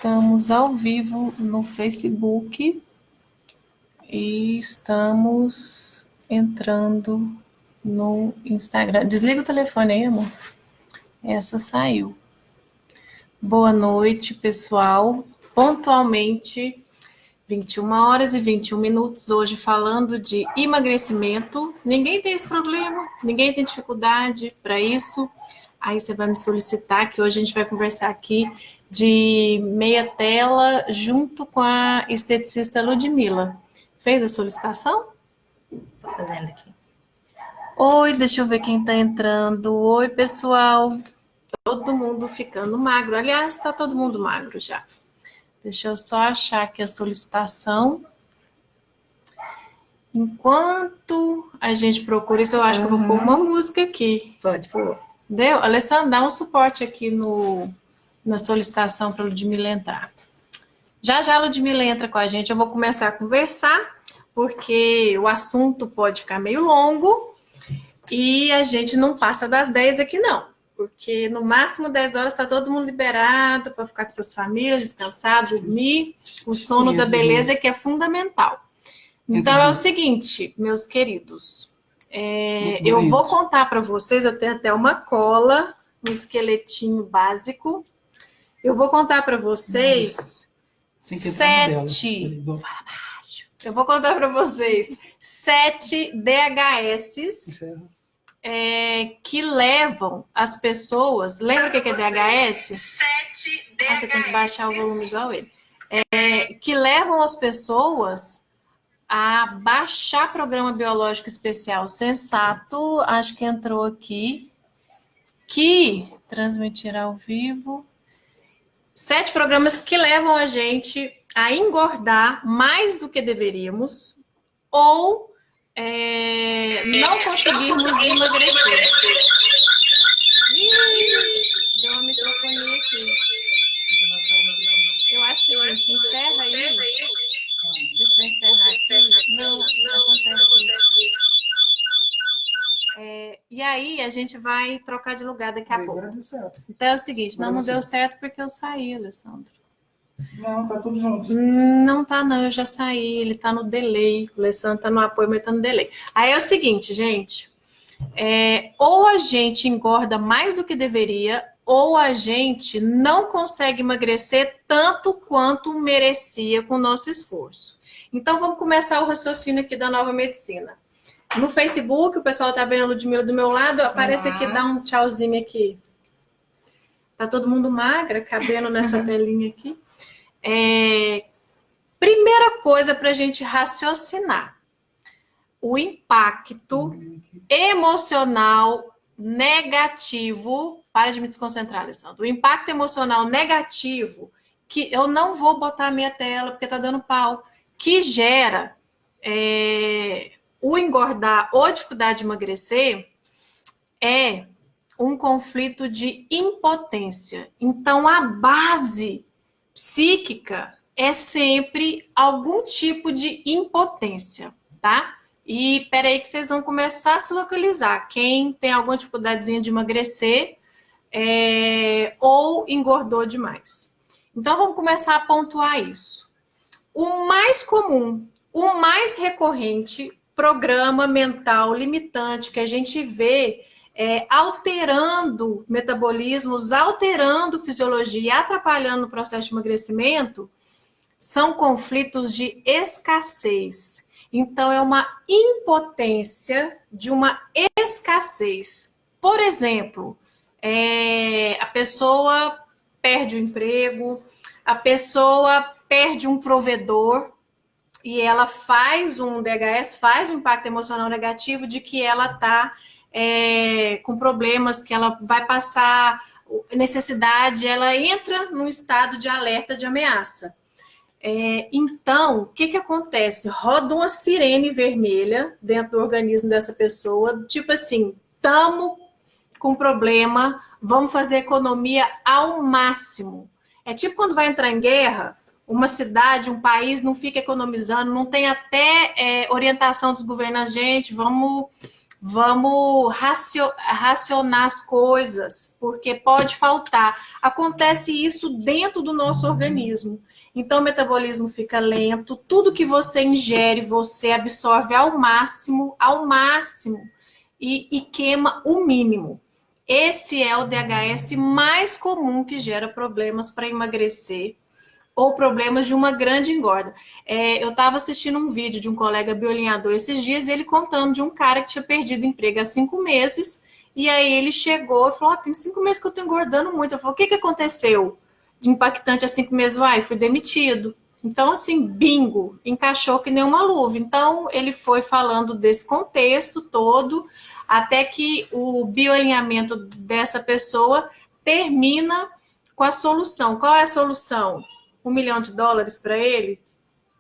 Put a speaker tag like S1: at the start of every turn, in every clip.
S1: Estamos ao vivo no Facebook e estamos entrando no Instagram. Desliga o telefone aí, amor. Essa saiu. Boa noite, pessoal. Pontualmente, 21h21, hoje falando de emagrecimento. Ninguém tem esse problema, ninguém tem dificuldade para isso. Aí você vai me solicitar que hoje a gente vai conversar aqui de meia tela junto com a esteticista Ludmila. Fez a solicitação?
S2: Tô fazendo aqui.
S1: Oi, deixa eu ver quem tá entrando. Oi, pessoal. Todo mundo ficando magro. Aliás, tá todo mundo magro já. Deixa eu só achar aqui a solicitação. Enquanto a gente procura isso, eu acho que eu vou pôr uma música aqui.
S2: Pode pôr.
S1: Deu? Alessandra, dá um suporte aqui na solicitação para a Ludmila entrar. Já a Ludmila entra com a gente, eu vou começar a conversar, porque o assunto pode ficar meio longo e a gente não passa das 10 aqui não, porque no máximo 10 horas está todo mundo liberado para ficar com suas famílias, descansar, dormir, o sono da beleza que é fundamental. Então é o seguinte, meus queridos, eu vou contar para vocês, eu tenho até uma cola, um esqueletinho básico, eu vou contar para vocês 7 DHS que levam as pessoas. Lembra o que é DHS? 7 DHS. Você tem que baixar o volume igual ele. Que levam as pessoas a baixar programa biológico especial sensato. Acho que entrou aqui. Que transmitir ao vivo. 7 programas que levam a gente a engordar mais do que deveríamos ou não conseguirmos emagrecer. Deu uma microfonia aqui. Eu acho que a gente encerra aí. Deixa eu encerrar aqui. Não acontece isso. E aí a gente vai trocar de lugar daqui a pouco. Então é o seguinte, não deu certo porque eu saí, Alessandro.
S3: Não, tá tudo junto.
S1: Não tá não, eu já saí, ele tá no delay. O Alessandro tá no apoio, mas tá no delay. Aí é o seguinte, gente, ou a gente engorda mais do que deveria, ou a gente não consegue emagrecer tanto quanto merecia com o nosso esforço. Então vamos começar o raciocínio aqui da nova medicina. No Facebook, o pessoal tá vendo a Ludmila do meu lado, aparece aqui, dá um tchauzinho aqui. Tá todo mundo magra, cabendo nessa telinha aqui. Primeira coisa para a gente raciocinar. O impacto emocional negativo... Para de me desconcentrar, Alessandro. O impacto emocional negativo, que eu não vou botar a minha tela, porque tá dando pau, que gera... o engordar ou a dificuldade de emagrecer é um conflito de impotência. Então, a base psíquica é sempre algum tipo de impotência, tá? E peraí que vocês vão começar a se localizar. Quem tem alguma dificuldadezinha de emagrecer ou engordou demais. Então, vamos começar a pontuar isso. O mais comum, o mais recorrente programa mental limitante que a gente vê alterando metabolismos, alterando fisiologia e atrapalhando o processo de emagrecimento, são conflitos de escassez. Então, é uma impotência de uma escassez. Por exemplo, a pessoa perde o emprego, a pessoa perde um provedor, e ela faz um DHS, faz um impacto emocional negativo de que ela está com problemas, que ela vai passar necessidade, ela entra num estado de alerta, de ameaça. Então, o que acontece? Roda uma sirene vermelha dentro do organismo dessa pessoa, tipo assim, estamos com problema, vamos fazer economia ao máximo. É tipo quando vai entrar em guerra, uma cidade, um país não fica economizando, não tem até orientação dos governantes, gente, vamos Vamos racionar as coisas, porque pode faltar. Acontece isso dentro do nosso organismo. Então, o metabolismo fica lento, tudo que você ingere, você absorve ao máximo, e queima o mínimo. Esse é o DHS mais comum que gera problemas para emagrecer ou problemas de uma grande engorda. Eu estava assistindo um vídeo de um colega bioalinhador esses dias, e ele contando de um cara que tinha perdido emprego há 5 meses, e aí ele chegou e falou, tem 5 meses que eu estou engordando muito. Eu falei, o que aconteceu de impactante há 5 meses? Fui demitido. Então, assim, bingo, encaixou que nem uma luva. Então, ele foi falando desse contexto todo, até que o bioalinhamento dessa pessoa termina com a solução. Qual é a solução? $1 milhão para ele?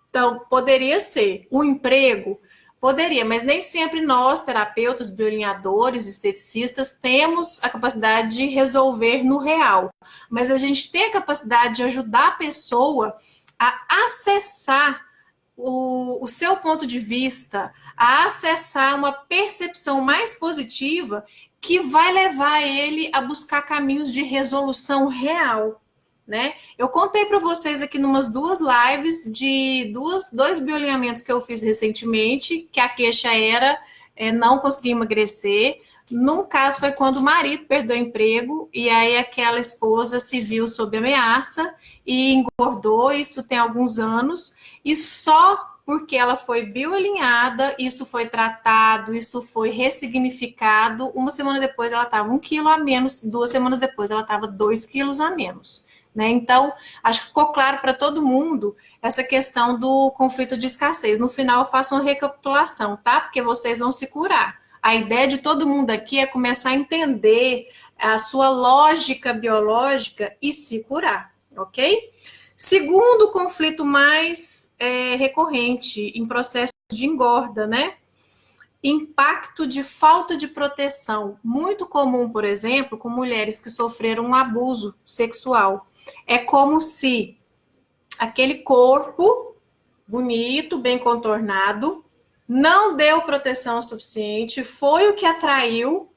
S1: Então, poderia ser. Um emprego? Poderia, mas nem sempre nós, terapeutas, bioalinhadores, esteticistas, temos a capacidade de resolver no real. Mas a gente tem a capacidade de ajudar a pessoa a acessar o seu ponto de vista, a acessar uma percepção mais positiva que vai levar ele a buscar caminhos de resolução real. Né? Eu contei para vocês aqui numas 2 lives de 2 bioalinhamentos que eu fiz recentemente, que a queixa era não conseguir emagrecer. Num caso foi quando o marido perdeu o emprego e aí aquela esposa se viu sob ameaça e engordou, isso tem alguns anos, e só porque ela foi bioalinhada, isso foi tratado, isso foi ressignificado, 1 semana depois ela estava 1 quilo a menos, 2 semanas depois ela estava 2 quilos a menos. Né? Então, acho que ficou claro para todo mundo essa questão do conflito de escassez. No final, eu faço uma recapitulação, tá? Porque vocês vão se curar. A ideia de todo mundo aqui é começar a entender a sua lógica biológica e se curar, ok? Segundo conflito mais recorrente em processo de engorda, né? Impacto de falta de proteção. Muito comum, por exemplo, com mulheres que sofreram um abuso sexual. É como se aquele corpo bonito, bem contornado, não deu proteção suficiente, foi o que atraiu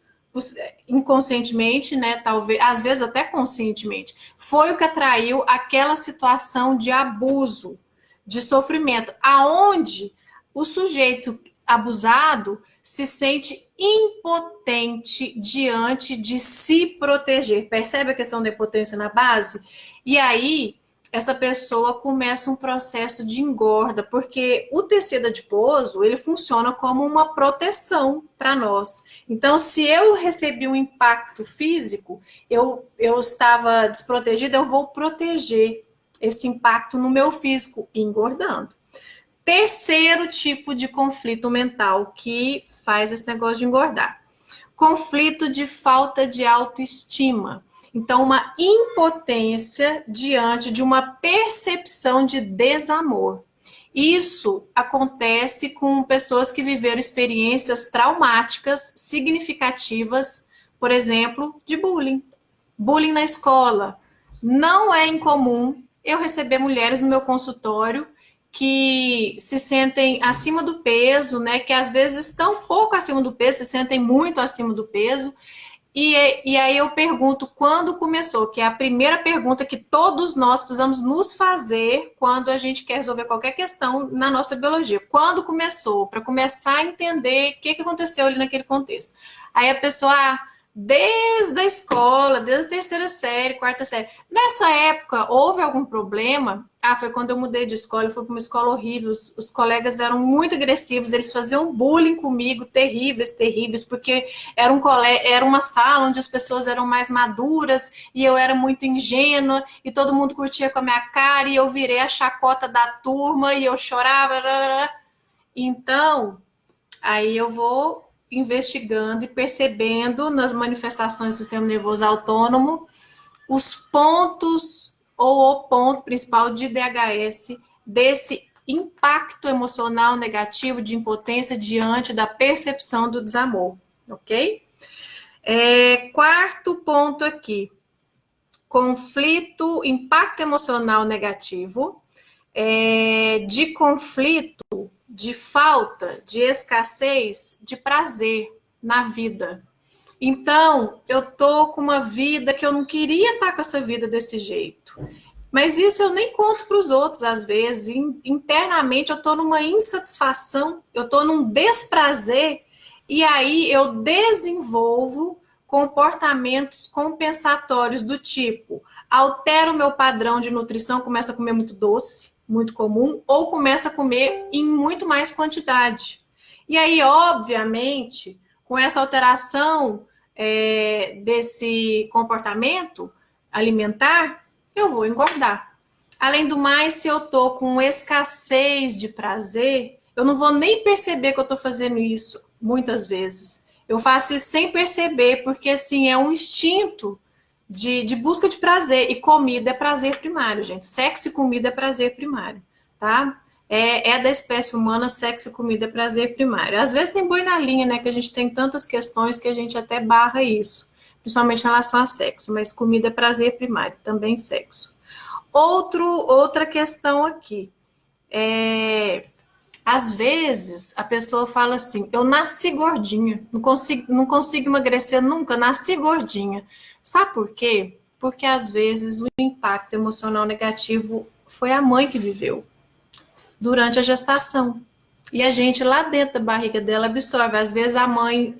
S1: inconscientemente, né? Talvez, às vezes até conscientemente, foi o que atraiu aquela situação de abuso, de sofrimento, aonde o sujeito abusado se sente impotente diante de se proteger. Percebe a questão da impotência na base? E aí, essa pessoa começa um processo de engorda, porque o tecido adiposo, ele funciona como uma proteção para nós. Então, se eu recebi um impacto físico, eu estava desprotegida, eu vou proteger esse impacto no meu físico, engordando. Terceiro tipo de conflito mental que faz esse negócio de engordar. Conflito de falta de autoestima. Então, uma impotência diante de uma percepção de desamor. Isso acontece com pessoas que viveram experiências traumáticas significativas, por exemplo, de bullying. Bullying na escola. Não é incomum eu receber mulheres no meu consultório que se sentem acima do peso, né? Que às vezes estão pouco acima do peso, se sentem muito acima do peso. E aí eu pergunto quando começou, que é a primeira pergunta que todos nós precisamos nos fazer quando a gente quer resolver qualquer questão na nossa biologia. Quando começou? Para começar a entender o que aconteceu ali naquele contexto. Aí a pessoa, desde a escola, desde a terceira série, quarta série. Nessa época, houve algum problema? Foi quando eu mudei de escola, eu fui para uma escola horrível, os colegas eram muito agressivos, eles faziam bullying comigo, terríveis, porque era uma sala onde as pessoas eram mais maduras, e eu era muito ingênua, e todo mundo curtia com a minha cara, e eu virei a chacota da turma, e eu chorava. Então, aí eu vou investigando e percebendo nas manifestações do sistema nervoso autônomo os pontos ou o ponto principal de DHS desse impacto emocional negativo de impotência diante da percepção do desamor, ok? Quarto ponto aqui, conflito, impacto emocional negativo, de conflito, de falta, de escassez, de prazer, na vida. Então, eu tô com uma vida que eu não queria estar com essa vida desse jeito. Mas isso eu nem conto para os outros, às vezes. Internamente, eu tô numa insatisfação, eu tô num desprazer, e aí eu desenvolvo comportamentos compensatórios do tipo, altero o meu padrão de nutrição, começa a comer muito doce, muito comum, ou começa a comer em muito mais quantidade. E aí, obviamente, com essa alteração desse comportamento alimentar, eu vou engordar. Além do mais, se eu tô com escassez de prazer, eu não vou nem perceber que eu tô fazendo isso muitas vezes. Eu faço isso sem perceber, porque assim, é um instinto de busca de prazer. E comida é prazer primário, gente. Sexo e comida é prazer primário, tá? É da espécie humana, sexo e comida é prazer primário. Às vezes tem boi na linha, né? Que a gente tem tantas questões que a gente até barra isso, principalmente em relação a sexo, mas comida é prazer primário, também sexo. Outra questão aqui. Às vezes a pessoa fala assim, eu nasci gordinha, não consigo emagrecer nunca, nasci gordinha. Sabe por quê? Porque às vezes o impacto emocional negativo foi a mãe que viveu durante a gestação. E a gente lá dentro da barriga dela absorve. Às vezes a mãe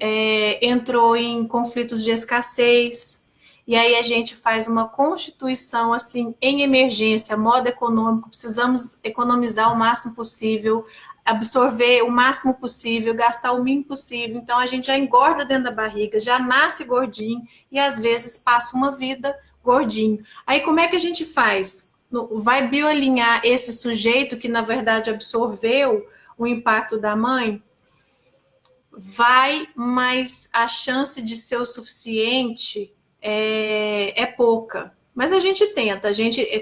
S1: entrou em conflitos de escassez, e aí a gente faz uma constituição assim em emergência, modo econômico, precisamos economizar o máximo possível, absorver o máximo possível, gastar o mínimo possível. Então a gente já engorda dentro da barriga, já nasce gordinho e às vezes passa uma vida gordinho. Aí como é que a gente faz? Vai bioalinhar esse sujeito que na verdade absorveu o impacto da mãe? Vai, mas a chance de ser o suficiente é pouca. Mas a gente tenta.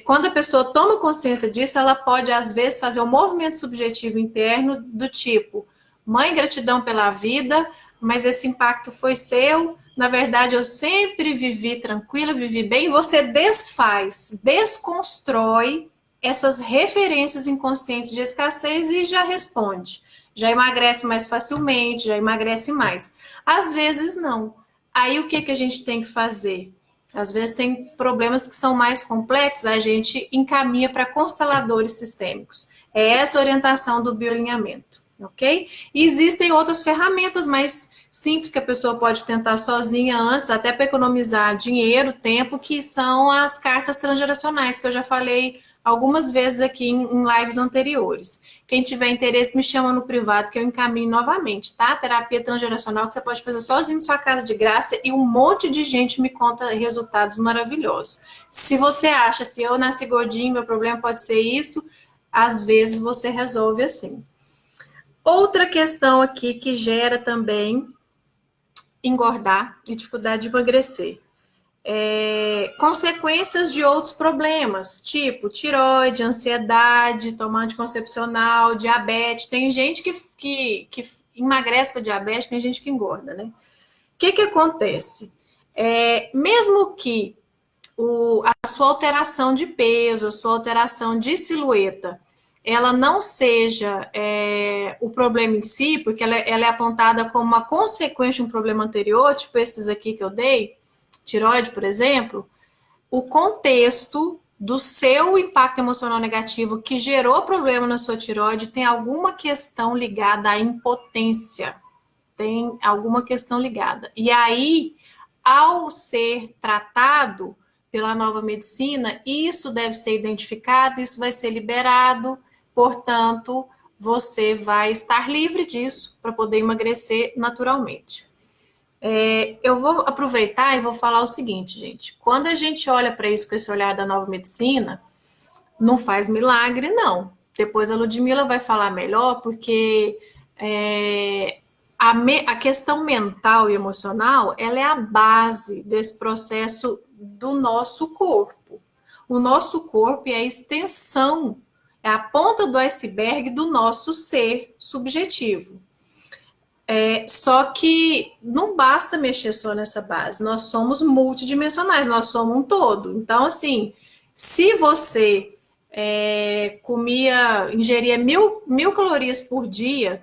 S1: Quando a pessoa toma consciência disso, ela pode, às vezes, fazer um movimento subjetivo interno do tipo, mãe, gratidão pela vida, mas esse impacto foi seu. Na verdade, eu sempre vivi tranquila, vivi bem. Você desfaz, desconstrói essas referências inconscientes de escassez e já responde. Já emagrece mais facilmente, já emagrece mais. Às vezes, não. Aí, o que a gente tem que fazer? Às vezes tem problemas que são mais complexos, a gente encaminha para consteladores sistêmicos. É essa orientação do bioalinhamento, ok? E existem outras ferramentas mais simples que a pessoa pode tentar sozinha antes, até para economizar dinheiro, tempo, que são as cartas transgeracionais, que eu já falei algumas vezes aqui em lives anteriores. Quem tiver interesse, me chama no privado que eu encaminho novamente, tá? Terapia transgeracional que você pode fazer sozinho em sua casa de graça e um monte de gente me conta resultados maravilhosos. Se você acha, se eu nasci gordinho, meu problema pode ser isso, às vezes você resolve assim. Outra questão aqui que gera também engordar e dificuldade de emagrecer. Consequências de outros problemas, tipo tireoide, ansiedade, tomar anticoncepcional, diabetes. Tem gente que emagrece com diabetes, tem gente que engorda, né? O que acontece? Mesmo que a sua alteração de peso, a sua alteração de silhueta, ela não seja o problema em si, porque ela é apontada como uma consequência de um problema anterior, tipo esses aqui que eu dei, tireoide, por exemplo, o contexto do seu impacto emocional negativo que gerou problema na sua tireoide tem alguma questão ligada à impotência. Tem alguma questão ligada. E aí, ao ser tratado pela nova medicina, isso deve ser identificado, isso vai ser liberado, portanto, você vai estar livre disso para poder emagrecer naturalmente. Eu vou aproveitar e vou falar o seguinte, gente. Quando a gente olha para isso com esse olhar da nova medicina, não faz milagre, não. Depois a Ludmila vai falar melhor, porque a questão mental e emocional, ela é a base desse processo do nosso corpo. O nosso corpo é a extensão, é a ponta do iceberg do nosso ser subjetivo. Só que não basta mexer só nessa base, nós somos multidimensionais, nós somos um todo. Então, assim, se você ingeria 1.000 calorias por dia,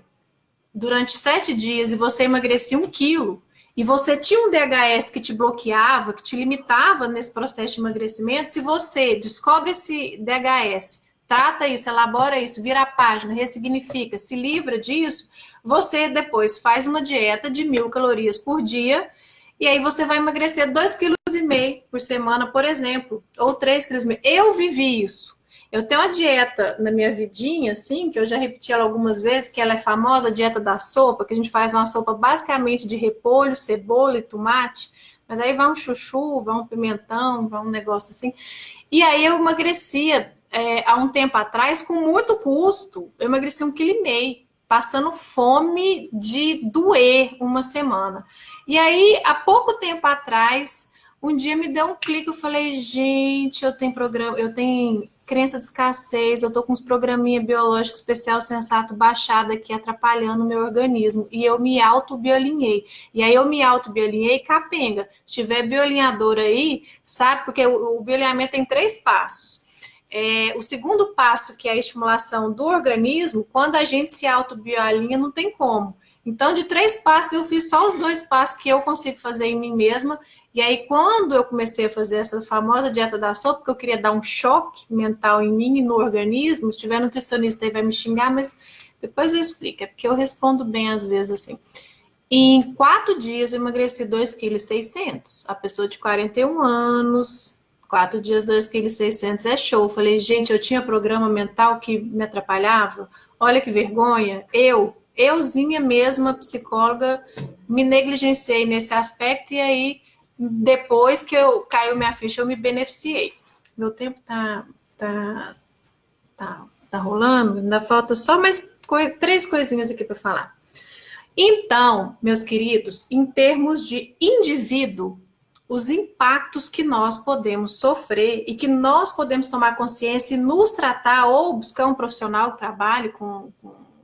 S1: durante 7 dias e você emagrecia 1 quilo, e você tinha um DHS que te bloqueava, que te limitava nesse processo de emagrecimento, se você descobre esse DHS, trata isso, elabora isso, vira a página, ressignifica, se livra disso, você depois faz uma dieta de 1.000 calorias por dia, e aí você vai emagrecer 2,5 kg por semana, por exemplo, ou 3,5 kg. Eu vivi isso. Eu tenho uma dieta na minha vidinha, assim, que eu já repeti ela algumas vezes, que ela é famosa, a dieta da sopa, que a gente faz uma sopa basicamente de repolho, cebola e tomate, mas aí vai um chuchu, vai um pimentão, vai um negócio assim. E aí eu emagrecia há um tempo atrás, com muito custo, eu emagreci 1,5 kg, passando fome de doer uma semana. E aí, há pouco tempo atrás, um dia me deu um clique, eu falei, gente, eu tenho programa, eu tenho crença de escassez, eu tô com uns programinha biológico especial sensato baixado aqui, atrapalhando o meu organismo. E eu me auto-bioalinhei. E aí eu me auto-bioalinhei capenga. Se tiver bioalinhador aí, sabe? Porque o bioalinhamento tem 3 passos. O segundo passo, que é a estimulação do organismo, quando a gente se auto-bioalinha, não tem como. Então, de 3 passos, eu fiz só os 2 passos que eu consigo fazer em mim mesma. E aí, quando eu comecei a fazer essa famosa dieta da sopa, porque eu queria dar um choque mental em mim e no organismo, se tiver nutricionista aí vai me xingar, mas depois eu explico, é porque eu respondo bem às vezes assim. Em 4 dias eu emagreci 2,6 kg. A pessoa de 41 anos, 4 dias 2,6 kg é show. Eu falei, gente, eu tinha programa mental que me atrapalhava? Olha que vergonha. Euzinha mesma, psicóloga, me negligenciei nesse aspecto e aí depois que caiu minha ficha, eu me beneficiei. Meu tempo tá rolando, ainda falta só mais 3 coisinhas aqui para falar. Então, meus queridos, em termos de indivíduo, os impactos que nós podemos sofrer e que nós podemos tomar consciência e nos tratar ou buscar um profissional que trabalhe com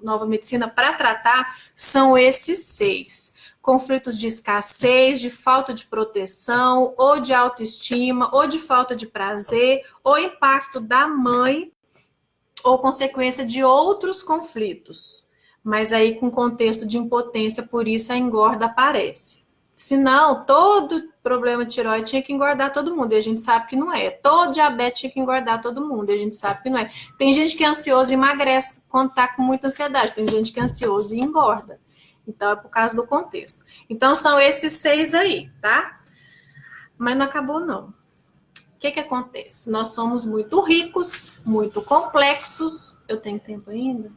S1: nova medicina para tratar são esses 6. Conflitos de escassez, de falta de proteção, ou de autoestima, ou de falta de prazer, ou impacto da mãe, ou consequência de outros conflitos. Mas aí com contexto de impotência, por isso a engorda aparece. Senão, todo problema de tireoide tinha que engordar todo mundo, e a gente sabe que não é. Todo diabetes tinha que engordar todo mundo, e a gente sabe que não é. Tem gente que é ansioso e emagrece quando está com muita ansiedade, tem gente que é ansioso e engorda. Então, é por causa do contexto. Então, são esses 6 aí, tá? Mas não acabou, não. O que acontece? Nós somos muito ricos, muito complexos. Eu tenho tempo ainda?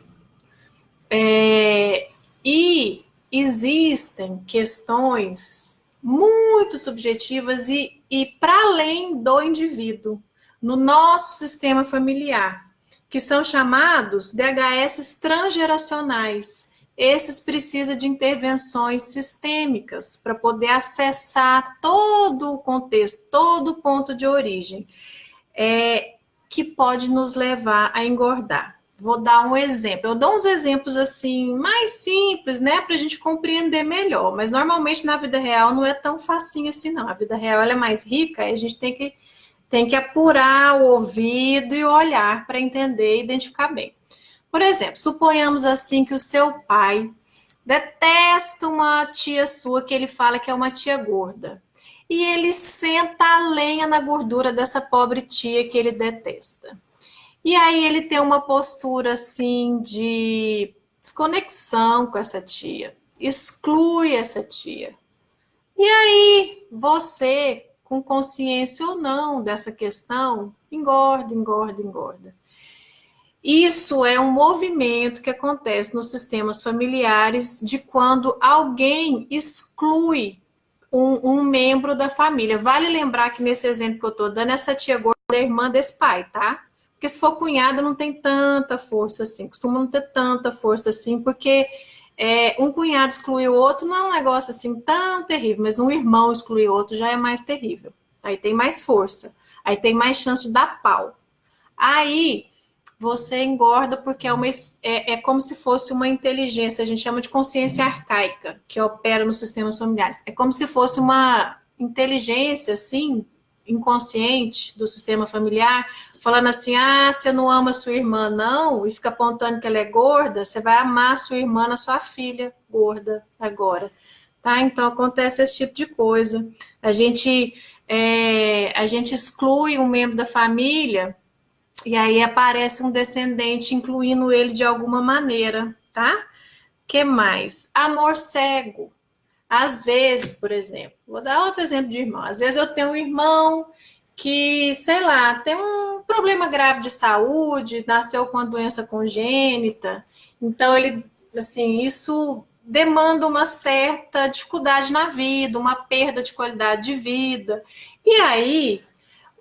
S1: E existem questões muito subjetivas e para além do indivíduo, no nosso sistema familiar, que são chamados DHS transgeracionais. Esses precisam de intervenções sistêmicas para poder acessar todo o contexto, todo o ponto de origem, que pode nos levar a engordar. Vou dar um exemplo. Eu dou uns exemplos assim, mais simples, né, para a gente compreender melhor. Mas normalmente na vida real não é tão facinho assim, não. A vida real ela é mais rica e a gente tem que apurar o ouvido e o olhar para entender e identificar bem. Por exemplo, suponhamos assim que o seu pai detesta uma tia sua que ele fala que é uma tia gorda. E ele senta a lenha na gordura dessa pobre tia que ele detesta. E aí ele tem uma postura assim de desconexão com essa tia, exclui essa tia. E aí você, com consciência ou não dessa questão, engorda. Isso é um movimento que acontece nos sistemas familiares de quando alguém exclui um membro da família. Vale lembrar que nesse exemplo que eu estou dando, essa tia gorda é irmã desse pai, tá? Porque se for cunhada não tem tanta força assim, costuma não ter tanta força assim, porque um cunhado excluir o outro não é um negócio assim tão terrível, mas um irmão excluir o outro já é mais terrível. Aí tem mais força, aí tem mais chance de dar pau. Aí você engorda porque é como se fosse uma inteligência, a gente chama de consciência arcaica, que opera nos sistemas familiares. É como se fosse uma inteligência, assim, inconsciente do sistema familiar, falando assim, você não ama sua irmã, não, e fica apontando que ela é gorda, você vai amar sua irmã na sua filha gorda agora, tá? Então, acontece esse tipo de coisa. A gente exclui um membro da família e aí aparece um descendente incluindo ele de alguma maneira, tá? Que mais? Amor cego. Às vezes, por exemplo, vou dar outro exemplo de irmão. Às vezes eu tenho um irmão que, sei lá, tem um problema grave de saúde, nasceu com uma doença congênita, então ele, assim, isso demanda uma certa dificuldade na vida, uma perda de qualidade de vida. E aí,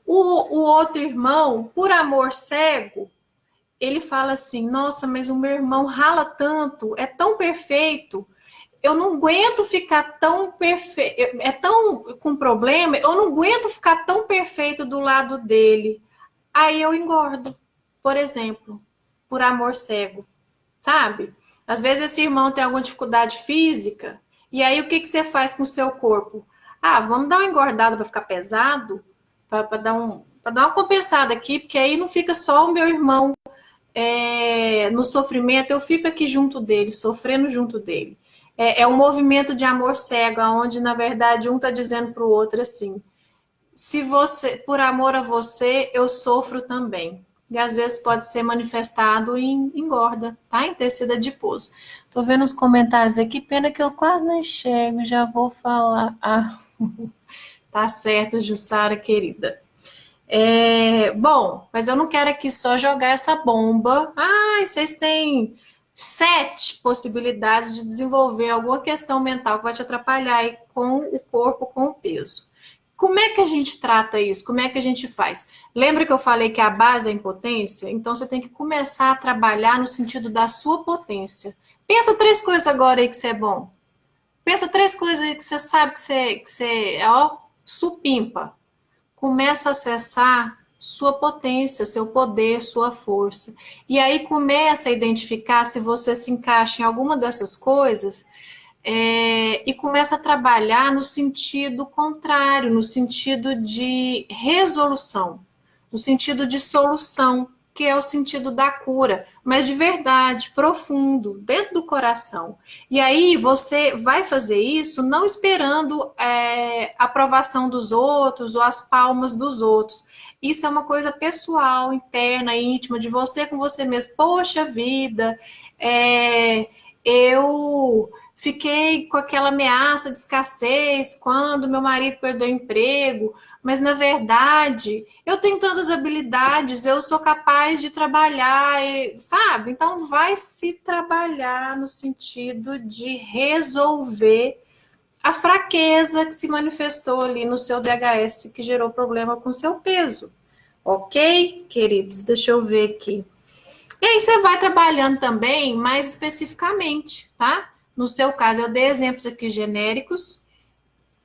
S1: o outro irmão, por amor cego, ele fala assim, nossa, mas o meu irmão rala tanto, é tão perfeito, eu não aguento ficar tão perfeito, é tão com problema, eu não aguento ficar tão perfeito do lado dele. Aí eu engordo, por exemplo, por amor cego, sabe? Às vezes esse irmão tem alguma dificuldade física, e aí o que você faz com o seu corpo? Vamos dar uma engordada para ficar pesado, para dar uma compensada aqui, porque aí não fica só o meu irmão no sofrimento, eu fico aqui junto dele, sofrendo junto dele. É um movimento de amor cego, onde, na verdade, um está dizendo para o outro assim, se você, por amor a você, eu sofro também. E às vezes pode ser manifestado em engorda, tá? Em tecido adiposo. Tô vendo os comentários aqui, pena que eu quase não enxergo, já vou falar. Tá certo, Jussara, querida. Bom, mas eu não quero aqui só jogar essa bomba. Vocês têm 7 possibilidades de desenvolver alguma questão mental que vai te atrapalhar aí com o corpo, com o peso. Como é que a gente trata isso? Como é que a gente faz? Lembra que eu falei que a base é a impotência? Então você tem que começar a trabalhar no sentido da sua potência. Pensa 3 coisas agora aí que você é bom. Pensa 3 coisas aí que você sabe que você supimpa. Começa a acessar sua potência, seu poder, sua força. E aí começa a identificar se você se encaixa em alguma dessas coisas e começa a trabalhar no sentido contrário, no sentido de resolução, no sentido de solução, que é o sentido da cura, mas de verdade, profundo, dentro do coração. E aí você vai fazer isso não esperando a aprovação dos outros ou as palmas dos outros. Isso é uma coisa pessoal, interna, íntima, de você com você mesmo. Poxa vida, eu fiquei com aquela ameaça de escassez quando meu marido perdeu o emprego, mas na verdade eu tenho tantas habilidades, eu sou capaz de trabalhar, sabe? Então vai se trabalhar no sentido de resolver a fraqueza que se manifestou ali no seu DHS, que gerou problema com o seu peso. Ok, queridos? Deixa eu ver aqui. E aí você vai trabalhando também mais especificamente, tá? No seu caso, eu dei exemplos aqui genéricos,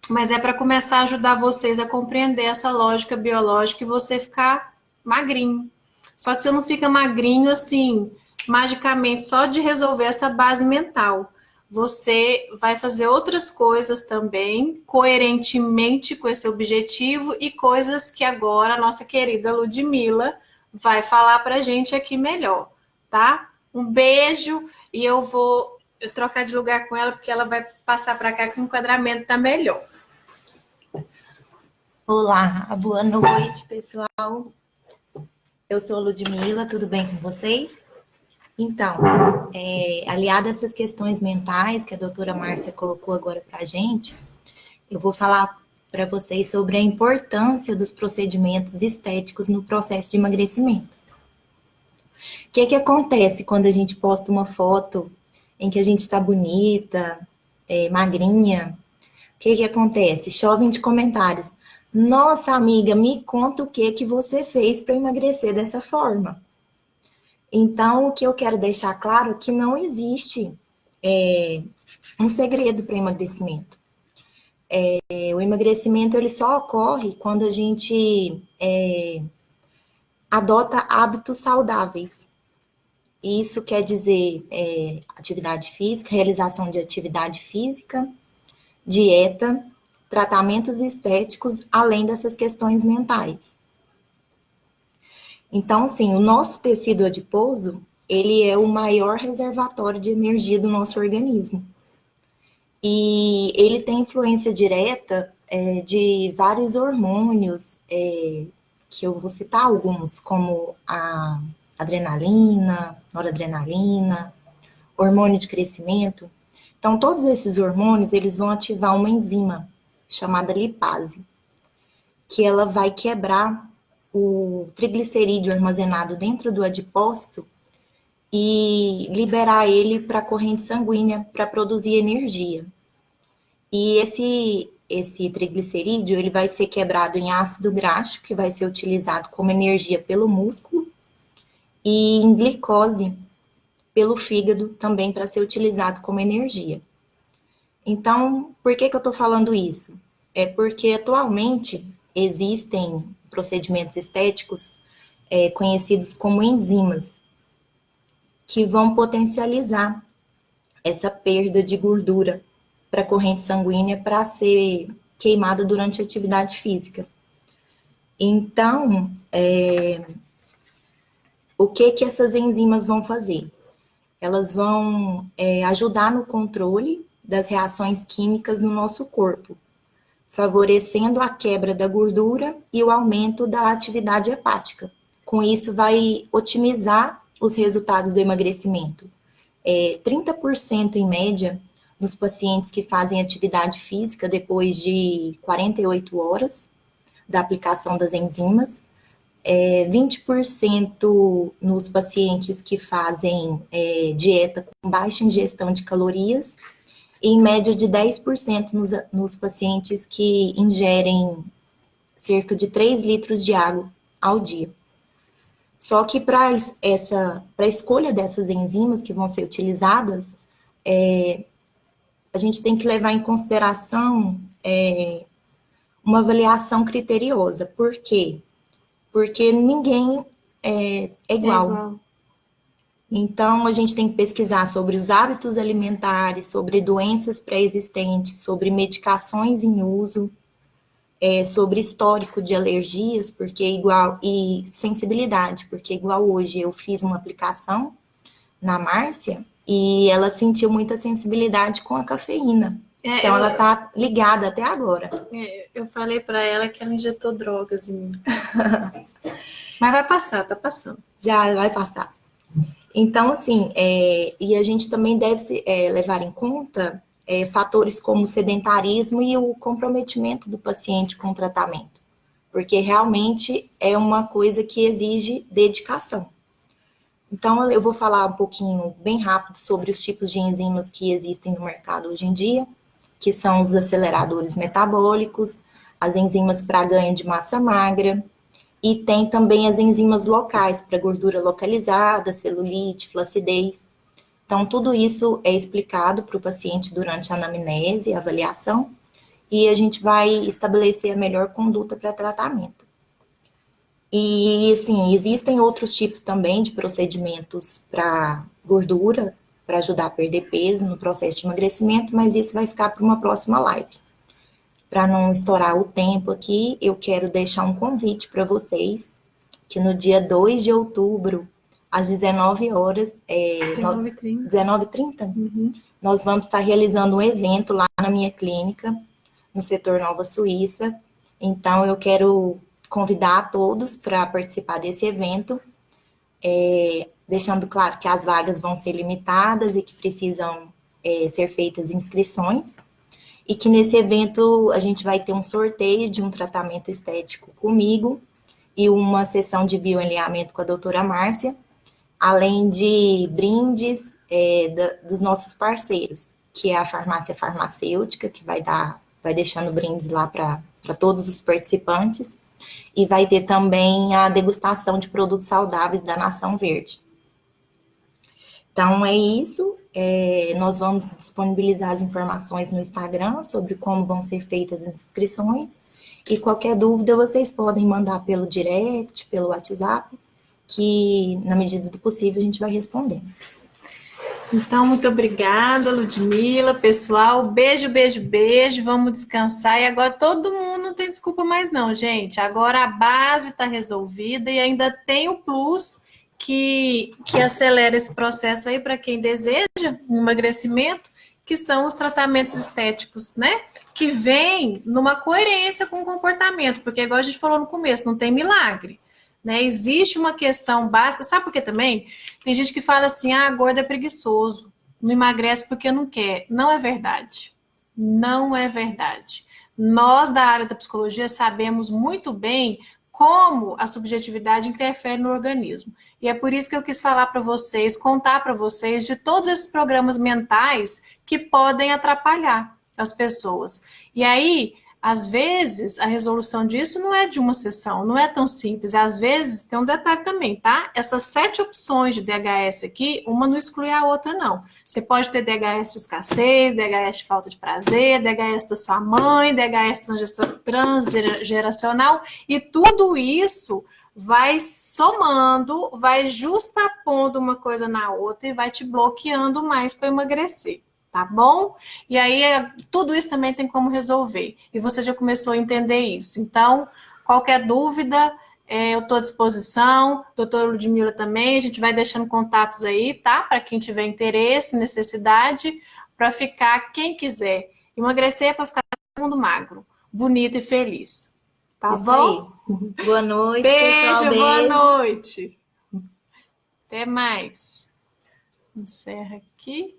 S1: mas é para começar a ajudar vocês a compreender essa lógica biológica e você ficar magrinho. Só que você não fica magrinho assim, magicamente, só de resolver essa base mental. Você vai fazer outras coisas também, coerentemente com esse objetivo, e coisas que agora a nossa querida Ludmila vai falar para a gente aqui melhor, tá? Um beijo, e eu vou trocar de lugar com ela, porque ela vai passar para cá que o enquadramento tá melhor.
S2: Olá, boa noite, pessoal. Eu sou a Ludmila, tudo bem com vocês? Então, aliado a essas questões mentais que a doutora Márcia colocou agora para a gente, eu vou falar para vocês sobre a importância dos procedimentos estéticos no processo de emagrecimento. O que acontece quando a gente posta uma foto em que a gente está bonita, magrinha? O que acontece? Chovem de comentários. Nossa, amiga, me conta o que você fez para emagrecer dessa forma. Então, o que eu quero deixar claro é que não existe um segredo para emagrecimento. O emagrecimento ele só ocorre quando a gente adota hábitos saudáveis. Isso quer dizer atividade física, realização de atividade física, dieta, tratamentos estéticos, além dessas questões mentais. Então, assim, o nosso tecido adiposo, ele é o maior reservatório de energia do nosso organismo. E ele tem influência direta de vários hormônios, que eu vou citar alguns, como a adrenalina, noradrenalina, hormônio de crescimento. Então, todos esses hormônios, eles vão ativar uma enzima chamada lipase, que ela vai quebrar o triglicerídeo armazenado dentro do adipócito e liberar ele para a corrente sanguínea para produzir energia. E esse triglicerídeo, ele vai ser quebrado em ácido graxo, que vai ser utilizado como energia pelo músculo, e em glicose pelo fígado, também para ser utilizado como energia. Então, por que eu estou falando isso? É porque atualmente existem procedimentos estéticos conhecidos como enzimas, que vão potencializar essa perda de gordura para a corrente sanguínea para ser queimada durante a atividade física. Então, o que essas enzimas vão fazer? Elas vão ajudar no controle das reações químicas no nosso corpo, favorecendo a quebra da gordura e o aumento da atividade hepática. Com isso, vai otimizar os resultados do emagrecimento. 30% em média nos pacientes que fazem atividade física depois de 48 horas da aplicação das enzimas, 20% nos pacientes que fazem dieta com baixa ingestão de calorias, e em média de 10% nos pacientes que ingerem cerca de 3 litros de água ao dia. Só que para a escolha dessas enzimas que vão ser utilizadas, a gente tem que levar em consideração uma avaliação criteriosa. Por quê? Porque ninguém é igual. Então, a gente tem que pesquisar sobre os hábitos alimentares, sobre doenças pré-existentes, sobre medicações em uso, sobre histórico de alergias, e sensibilidade, porque igual hoje eu fiz uma aplicação na Márcia e ela sentiu muita sensibilidade com a cafeína. Então, ela tá ligada até agora.
S1: Eu falei para ela que ela injetou drogas em mim. Mas vai passar, tá passando.
S2: Já vai passar. Então, assim, e a gente também deve levar em conta fatores como o sedentarismo e o comprometimento do paciente com o tratamento, porque realmente é uma coisa que exige dedicação. Então, eu vou falar um pouquinho, bem rápido, sobre os tipos de enzimas que existem no mercado hoje em dia, que são os aceleradores metabólicos, as enzimas para ganho de massa magra, e tem também as enzimas locais para gordura localizada, celulite, flacidez. Então, tudo isso é explicado para o paciente durante a anamnese, a avaliação, e a gente vai estabelecer a melhor conduta para tratamento. E, assim, existem outros tipos também de procedimentos para gordura, para ajudar a perder peso no processo de emagrecimento, mas isso vai ficar para uma próxima live. Para não estourar o tempo aqui, eu quero deixar um convite para vocês, que no dia 2 de outubro, às 19 horas, 19h30, nós vamos estar realizando um evento lá na minha clínica, no setor Nova Suíça. Então, eu quero convidar a todos para participar desse evento, deixando claro que as vagas vão ser limitadas e que precisam ser feitas inscrições. E que nesse evento a gente vai ter um sorteio de um tratamento estético comigo e uma sessão de bioalinhamento com a doutora Márcia, além de brindes dos nossos parceiros, que é a farmácia farmacêutica, que vai deixando brindes lá para todos os participantes, e vai ter também a degustação de produtos saudáveis da Nação Verde. Então, é isso. Nós vamos disponibilizar as informações no Instagram sobre como vão ser feitas as inscrições. E qualquer dúvida, vocês podem mandar pelo direct, pelo WhatsApp, que, na medida do possível, a gente vai respondendo.
S1: Então, muito obrigada, Ludmila, pessoal. Beijo, beijo, beijo. Vamos descansar. E agora todo mundo não tem desculpa mais, não, gente. Agora a base está resolvida e ainda tem o plus que acelera esse processo aí para quem deseja um emagrecimento, que são os tratamentos estéticos, né? Que vêm numa coerência com o comportamento, porque, igual a gente falou no começo, não tem milagre. Né? Existe uma questão básica, sabe por quê também? Tem gente que fala assim, gordo é preguiçoso, não emagrece porque não quer. Não é verdade. Não é verdade. Nós, da área da psicologia, sabemos muito bem como a subjetividade interfere no organismo. E é por isso que eu quis falar para vocês, contar para vocês de todos esses programas mentais que podem atrapalhar as pessoas. E aí, às vezes, a resolução disso não é de uma sessão, não é tão simples. Às vezes, tem um detalhe também, tá? Essas 7 opções de DHS aqui, uma não exclui a outra, não. Você pode ter DHS de escassez, DHS de falta de prazer, DHS da sua mãe, DHS transgeracional, e tudo isso vai somando, vai justapondo uma coisa na outra e vai te bloqueando mais para emagrecer. Tá bom? E aí, tudo isso também tem como resolver. E você já começou a entender isso. Então, qualquer dúvida, eu estou à disposição. Doutora Ludmila também. A gente vai deixando contatos aí, tá? Para quem tiver interesse, necessidade, para ficar, quem quiser. Emagrecer é para ficar todo mundo magro, bonito e feliz. Tá
S2: Isso
S1: bom?
S2: Aí. Boa noite,
S1: beijo,
S2: pessoal.
S1: Boa
S2: Beijo.
S1: noite. Até mais. Encerra aqui.